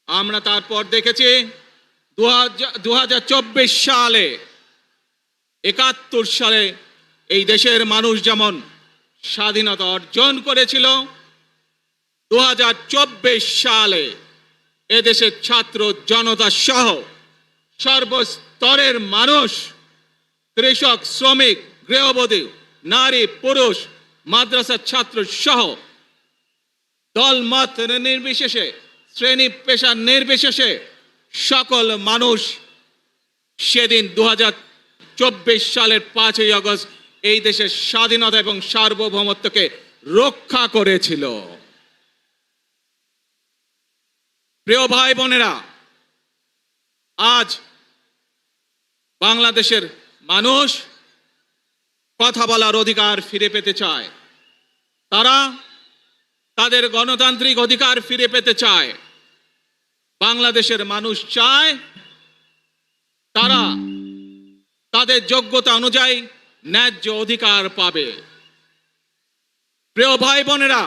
আমরা তারপর দেখেছি 2024 সালে 71 সালে এই দেশের মানুষ যেমন স্বাধীনতা অর্জন করেছিল, 2024 সালে এদেশের ছাত্র জনতা সহ সর্বস্তরের মানুষ, কৃষক, শ্রমিক, গৃহবধূ, নারী, পুরুষ, মাদ্রাসার ছাত্র সহ দলমত নির্বিশেষে, শ্রেণী পেশা নির্বিশেষে সকল মানুষ সেদিন 2024 সালের 5ই আগস্ট এই দেশের স্বাধীনতা এবং সার্বভৌমত্বকে রক্ষা করেছিল। প্রিয় ভাই বোনেরা, আজ বাংলাদেশের মানুষ কথা বলার অধিকার ফিরে পেতে চায়। তারা তাদের গণতান্ত্রিক অধিকার ফিরে পেতে চায়। বাংলাদেশের মানুষ চায় তারা তাদের যোগ্যতা অনুযায়ী ন্যায্য অধিকার পাবে। প্রিয় ভাই বোনেরা,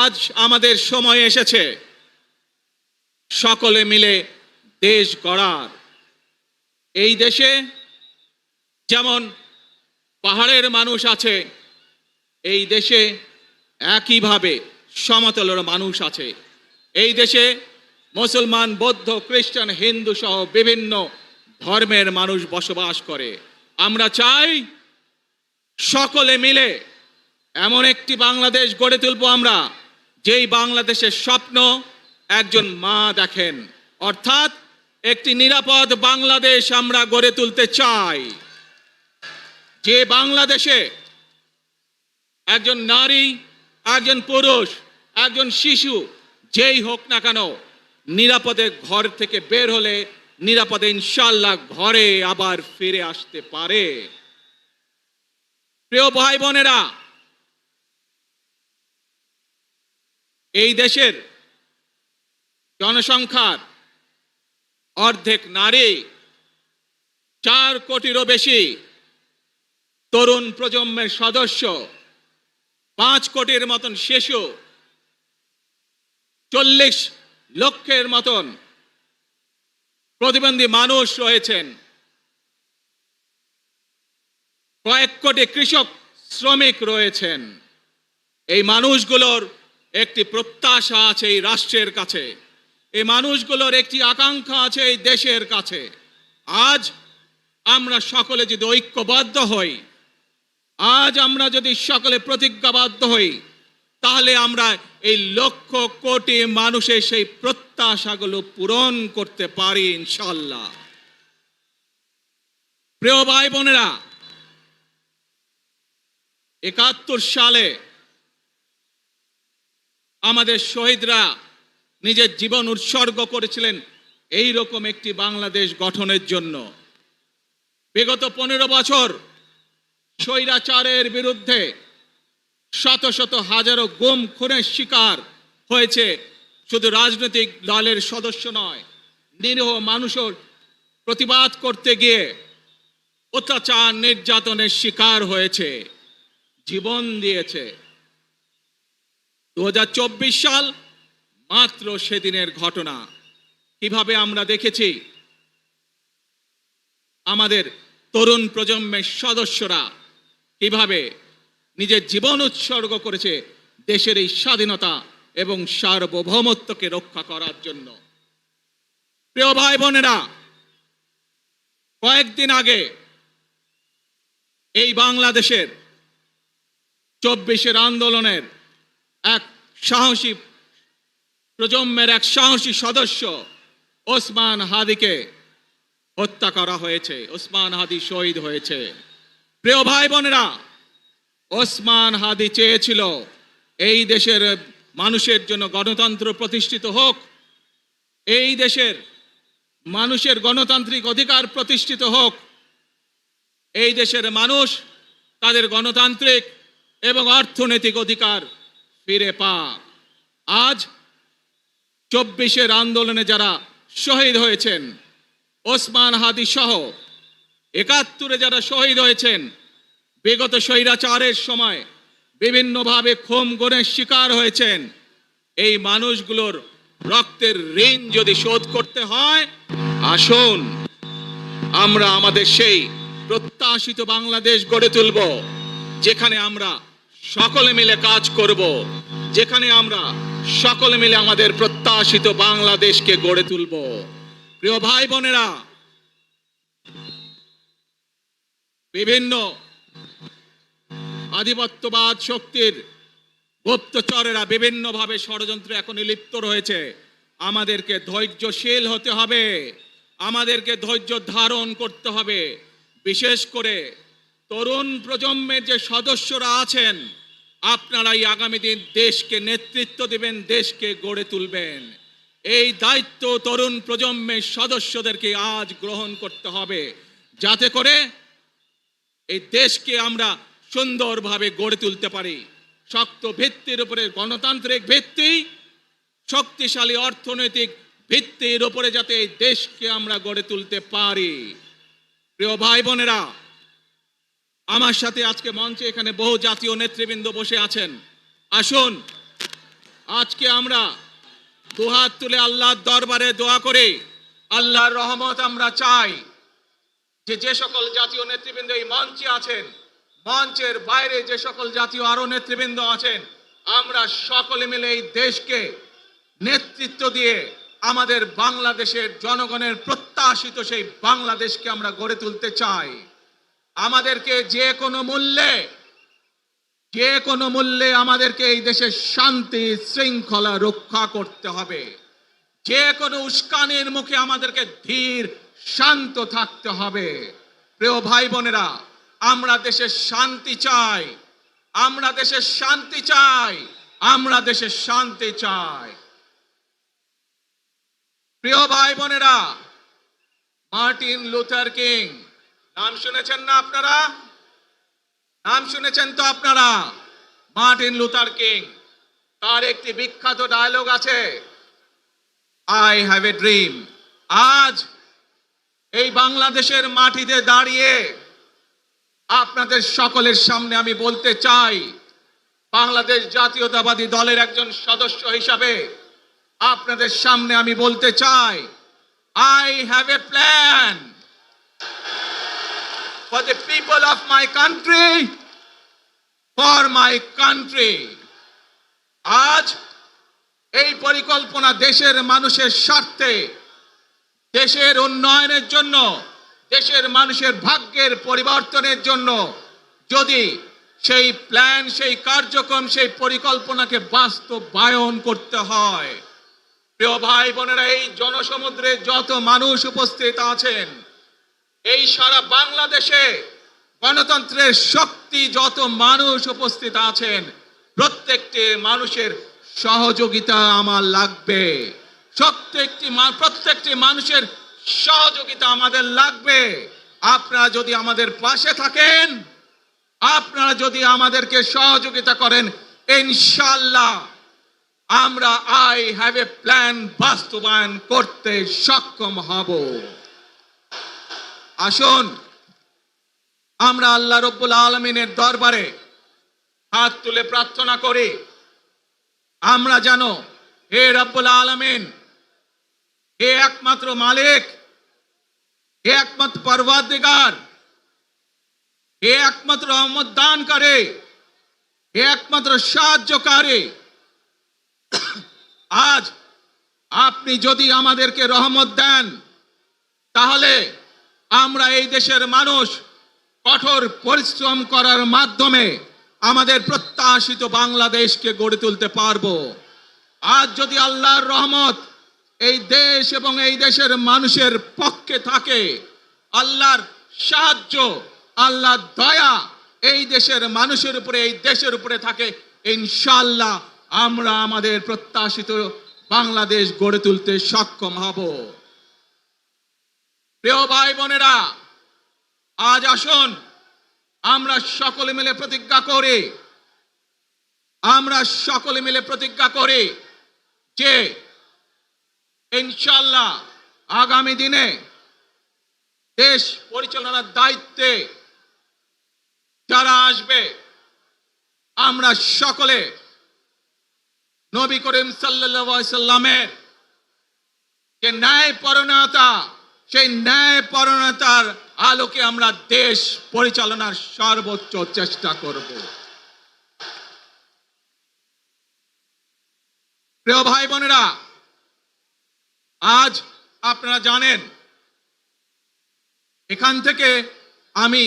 আজ আমাদের সময় এসেছে সকলে মিলে দেশ গড়ার। এই দেশে যেমন পাহাড়ের মানুষ আছে, এই দেশে একইভাবে সমতলের মানুষ আছে। এই দেশে মুসলমান, বৌদ্ধ, খ্রিস্টান, হিন্দু সহ বিভিন্ন ধর্মের মানুষ বসবাস করে। আমরা চাই সকলে মিলে এমন একটি বাংলাদেশ গড়ে তুলব আমরা, যেই বাংলাদেশের স্বপ্ন একজন মা দেখেন, অর্থাৎ একটি নিরাপদ বাংলাদেশ আমরা গড়ে তুলতে চাই। যে বাংলাদেশে একজন নারী, একজন পুরুষ, একজন শিশু যেই হোক না কেন নিরাপদে ঘর থেকে বের হলে নিরাপদে ইনশাআল্লাহ ঘরে আবার ফিরে আসতে পারে। প্রিয় ভাই বোনেরা, এই দেশের জনসংখ্যার অর্ধেক নারী, 4 কোটিরও বেশি তরুণ প্রজন্মের সদস্য, 5 কোটির মতন শিশু, 40 লক্ষের মতন প্রতিবন্ধী মানুষ রয়েছেন, কয়েক কোটি কৃষক, শ্রমিক রয়েছেন। এই মানুষগুলোর একটি প্রত্যাশা আছে এই রাষ্ট্রের কাছে, এই মানুষগুলোর একটি আকাঙ্ক্ষা আছে এই দেশের কাছে। আজ আমরা সকলে যদি ঐক্যবদ্ধ হই, আজ আমরা যদি সকলে প্রতিজ্ঞাবদ্ধ হই, তাহলে আমরা এই লক্ষ কোটি মানুষের সেই প্রত্যাশাগুলো পূরণ করতে পারি ইনশাআল্লাহ। প্রিয় ভাই বোনেরা, 71 সালে আমাদের শহীদরা নিজের জীবন উৎসর্গ করেছিলেন এই রকম একটি বাংলাদেশ গঠনের জন্য। বিগত 15 বছর স্বৈরাচারের বিরুদ্ধে শত শত হাজারো গুম খুনের শিকার হয়েছে শুধু রাজনৈতিক দলের সদস্য নয়, নিরীহ মানুষের প্রতিবাদ করতে গিয়ে অত্যাচার নির্যাতনের শিকার হয়েছে, জীবন দিয়েছে। 2024 সাল মাত্র সেদিনের ঘটনা। কিভাবে আমরা দেখেছি আমাদের তরুণ প্রজন্মের সদস্যরা কিভাবে নিজের জীবন উৎসর্গ করেছে দেশের এই স্বাধীনতা এবং সার্বভৌমত্বকে রক্ষা করার জন্য। প্রিয় ভাই বোনেরা, কয়েকদিন আগে এই বাংলাদেশের 24 আন্দোলনের এক সাহসী প্রজন্মের এক সাহসী সদস্য ওসমান হাদিকে হত্যা করা হয়েছে। ওসমান হাদি শহীদ হয়েছে। প্রিয় ভাই বোনেরা, ওসমান হাদি চেয়েছিল এই দেশের মানুষের জন্য গণতন্ত্র প্রতিষ্ঠিত হোক, এই দেশের মানুষের গণতান্ত্রিক অধিকার প্রতিষ্ঠিত হোক, এই দেশের মানুষ তাদের গণতান্ত্রিক এবং অর্থনৈতিক অধিকার ফিরে পাক। আজ 24 আন্দোলনে যারা শহীদ হয়েছেন, ওসমান হাদি সহ 71 যারা শহীদ হয়েছেন, বিগত স্বৈরাচারের সময় বিভিন্নভাবে খুন গুমের শিকার হয়েছেন, এই মানুষগুলোর রক্তের ঋণ যদি শোধ করতে হয়, আসুন আমরা আমাদের সেই প্রত্যাশিত বাংলাদেশ গড়ে তুলব, যেখানে আমরা সকলে মিলে কাজ করব, যেখানে আমরা সকলে মিলে আমাদের প্রত্যাশিত বাংলাদেশকে গড়ে তুলব। প্রিয় ভাই বোনেরা, বিভিন্ন আধিপত্যবাদ শক্তির গুপ্তচরেরা বিভিন্নভাবে ষড়যন্ত্রে এখন লিপ্ত রয়েছে। আমাদেরকে ধৈর্যশীল হতে হবে, আমাদেরকে ধৈর্য ধারণ করতে হবে। বিশেষ করে তরুণ প্রজন্মের যে সদস্যরা আছেন, আপনারাই আগামী দিন দেশকে নেতৃত্ব দেবেন, দেশকে গড়ে তুলবেন। এই দায়িত্ব তরুণ প্রজন্মের সদস্যদেরকে আজ গ্রহণ করতে হবে, যাতে করে এই দেশকে আমরা সুন্দরভাবে গড়ে তুলতে পারি। শক্ত ভিত্তির উপরে গণতান্ত্রিক ভিত্তি, শক্তিশালী অর্থনৈতিক ভিত্তির উপরে যাতে এই দেশকে আমরা গড়ে তুলতে পারি। প্রিয় ভাই বোনেরা, আমার সাথে আজকে মঞ্চে এখানে বহু জাতীয় নেতৃবৃন্দ বসে আছেন। আসুন আজকে আমরা দুহাত তুলে আল্লাহর দরবারে দোয়া করে আল্লাহর রহমত আমরা চাই। যে সকল জাতীয় নেতৃবৃন্দ এই মঞ্চে আছেন, মঞ্চের বাইরে যে সকল জাতীয় আরো নেতৃবৃন্দ আছেন, আমরা সকলে মিলে এই দেশকে নেতৃত্ব দিয়ে আমাদের বাংলাদেশের জনগণের প্রত্যাশিত সেই বাংলাদেশকে আমরা গড়ে তুলতে চাই। আমাদেরকে যে কোনো মূল্যে আমাদেরকে এই দেশের শান্তি শৃঙ্খলা রক্ষা করতে হবে। যে কোনো উস্কানির মুখে আমাদেরকে ধীর শান্ত থাকতে হবে। প্রিয় ভাই বোনেরা, আমরা দেশের শান্তি চাই, আমরা দেশের শান্তি চাই, আমরা দেশের শান্তি চাই। প্রিয় ভাই বোনেরা, মার্টিন লুথার কিং নাম শুনেছেন না আপনারা? নাম শুনেছেন তো আপনারা? মার্টিন লুথার কিং, তার একটি বিখ্যাত ডায়লগ আছে, আই হ্যাভ এ ড্রিম। আজ এই বাংলাদেশের মাটিতে দাঁড়িয়ে আপনাদের সকলের সামনে আমি বলতে চাই, বাংলাদেশ জাতীয়তাবাদী দলের একজন সদস্য হিসাবে আপনাদের সামনে আমি বলতে চাই, I have a plan for the people of my country, for my country. আজ এই পরিকল্পনা দেশের মানুষের স্বার্থে, দেশের উন্নয়নের জন্য, দেশের মানুষের ভাগ্যের পরিবর্তনের জন্য যদি সেই প্ল্যান, সেই কার্যক্রম, সেই পরিকল্পনাকে বাস্তবায়ন করতে হয়, প্রিয় ভাই বোনেরা, এই জনসমুদ্রে যত মানুষ উপস্থিত আছেন, এই সারা বাংলাদেশে গণতন্ত্রের শক্তি যত মানুষ উপস্থিত আছেন, প্রত্যেকটি মানুষের সহযোগিতা আমার লাগবে। প্রত্যেকটি মানুষের সহযোগিতা আমাদের লাগবে। আপনারা যদি আমাদের পাশে থাকেন, আপনারা যদি আমাদেরকে সহযোগিতা করেন, ইনশাআল্লাহ আমরা আই হ্যাভ এ প্ল্যান বাস্তবায়ন করতে সক্ষম হব। আসুন আমরা আল্লাহ রব্বুল আলামিনের দরবারে হাত তুলে প্রার্থনা করি, আমরা জানো হে রব্বুল আলামিন, হে একমাত্র মালিক, হে একমাত্র পরওয়ারদিগার, হে একমাত্র রহমত দানকারী, হে একমাত্র সাহায্যকারী, আজ আপনি যদি আমাদেরকে রহমত দেন, তাহলে আমরা এই দেশের মানুষ কঠোর পরিশ্রম করার মাধ্যমে আমাদের প্রত্যাশিত বাংলাদেশকে গড়ে তুলতে পারবো। আজ যদি আল্লাহর রহমত এই দেশ এবং এই দেশের মানুষের পক্ষে থাকে, আল্লাহর সাহায্য, আল্লাহর দয়া এই দেশের মানুষের উপরে, এই দেশের উপরে থাকে, ইনশাআল্লাহ আমরা আমাদের প্রত্যাশিত বাংলাদেশ গড়ে তুলতে সক্ষম হব। প্রিয় ভাই বোনেরা, আজ আসুন আমরা সকলে মিলে প্রতিজ্ঞা করি, আমরা সকলে মিলে প্রতিজ্ঞা করি যে ইনশাআল্লাহ আগামী দিনে দেশ পরিচালনার দায়িত্বে যারা আসবে, আমরা সকলে নবী করিম সাল্লাল্লাহু আলাইহি সাল্লামের যে ন্যায়পরায়ণতা, সেই ন্যায়পরায়ণতার আলোকে আমরা দেশ পরিচালনার সর্বোচ্চ চেষ্টা করব। প্রিয় ভাই বোনেরা, আজ আপনারা জানেন এখান থেকে আমি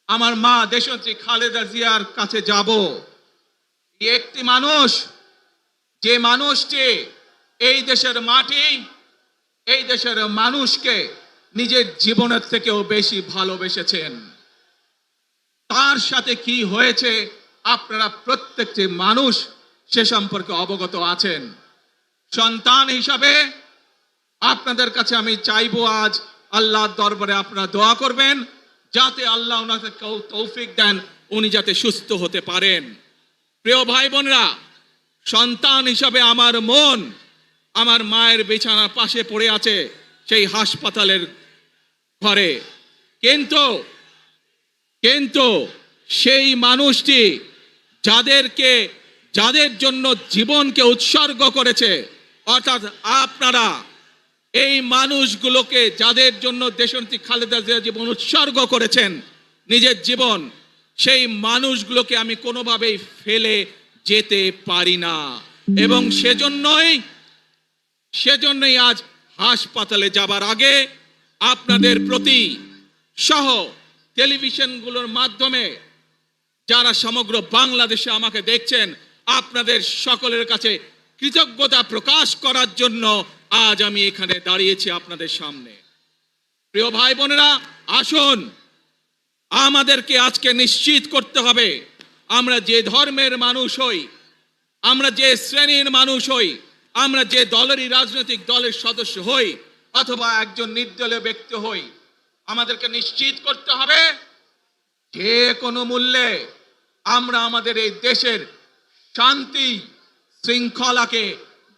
আমার মা দেশনেত্রী খালেদা জিয়ার কাছে যাব। একটি মানুষ, যে মানুষটি এই দেশের মাটি, এই দেশের মানুষকে নিজের জীবনের থেকেও বেশি ভালোবেসেছেন। তার সাথে কি হয়েছে আপনারা প্রত্যেকটি মানুষ সে সম্পর্কে অবগত আছেন। সন্তান হিসাবে আপনাদের কাছে আমি চাইবো, আজ আল্লাহর দরবারে আপনারা দোয়া করবেন যাতে আল্লাহ ওনাকে তৌফিক দেন, উনি যাতে সুস্থ হতে পারেন। প্রিয় ভাই বোনেরা, সন্তান হিসাবে আমার মন আমার মায়ের বিছানার পাশে পড়ে আছে সেই হাসপাতালের ঘরে, কিন্তু সেই মানুষটি যাদের জন্য জীবনকে উৎসর্গ করেছে, অর্থাৎ আপনারা এই মানুষগুলোকে, যাদের জন্য দেশনেত্রী খালেদা জিয়া জীবন উৎসর্গ করেছেন নিজের জীবন, সেই মানুষগুলোকে আমি কোনোভাবেই ফেলে যেতে পারি না। এবং সেজন্যই আজ হাসপাতালে যাবার আগে আপনাদের প্রতি সহ টেলিভিশনগুলোর মাধ্যমে যারা সমগ্র বাংলাদেশে আমাকে দেখছেন, আপনাদের সকলের কাছে কৃতজ্ঞতা প্রকাশ করার জন্য আজ আমি এখানে দাঁড়িয়েছি আপনাদের সামনে। প্রিয় ভাই বোনেরা, আসুন আমাদেরকে আজকে নিশ্চিত করতে হবে, আমরা যে ধর্মের মানুষ হই, আমরা যে শ্রেণীর মানুষ হই, আমরা যে দলেরই রাজনৈতিক দলের সদস্য হই অথবা একজন নির্দলীয় ব্যক্তি হই, আমাদেরকে নিশ্চিত করতে হবে যে কোনো মূল্যে আমরা আমাদের এই দেশের শান্তি শৃঙ্খলাকে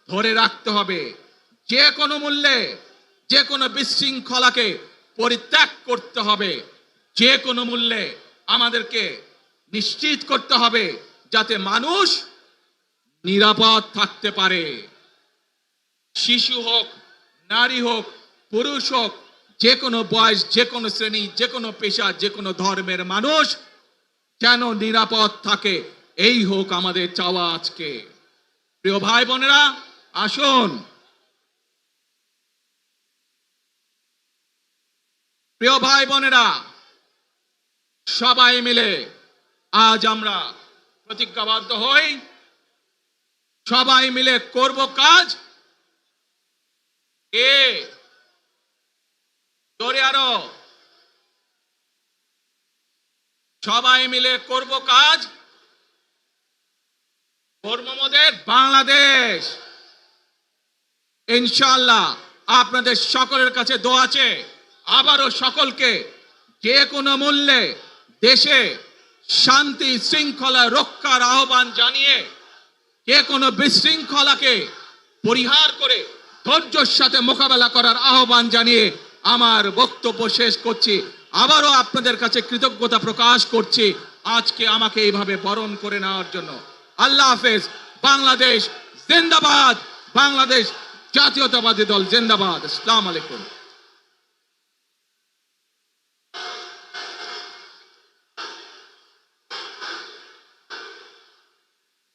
ধরে রাখতে হবে। যে কোনো মূল্যে যে কোনো বিশৃঙ্খলাকে পরিত্যাগ করতে হবে। যে কোনো মূল্যে আমাদেরকে নিশ্চিত করতে হবে যাতে মানুষ নিরাপদ থাকতে পারে। শিশু হোক, নারী হোক, পুরুষ হোক, যে কোনো বয়স, যে কোনো শ্রেণী, যে কোনো পেশা, যে কোনো ধর্মের মানুষ যেন নিরাপদ থাকে, এই হোক আমাদের চাওয়া আজকে। প্রিয় ভাই বোনেরা, আসুন প্রিয় ভাই বোনেরা, সবাই মিলে আজ আমরা প্রতিজ্ঞাবদ্ধ হই, সবাই মিলে করব কাজ। জোরে আরো, সবাই মিলে করব কাজ, কর্মমোদের বাংলাদেশ। ইনশাআল্লাহ আপনাদের সকলের কাছে দোয়া আছে, আবারও সকলকে যে কোনো মূল্যে দেশে শান্তি শৃঙ্খলা রক্ষার আহ্বান জানিয়ে, যে কোনো বিশৃঙ্খলাকে পরিহার করে ধৈর্যের সাথে মোকাবেলা করার আহ্বান জানিয়ে আমার বক্তব্য শেষ করছি। আবারও আপনাদের কাছে কৃতজ্ঞতা প্রকাশ করছি আজকে আমাকে এইভাবে বরণ করে নেওয়ার জন্য। আল্লাহ হাফেজ। বাংলাদেশ জিন্দাবাদ, বাংলাদেশ জাতীয়তাবাদী দল জিন্দাবাদ। আসসালামু আলাইকুম।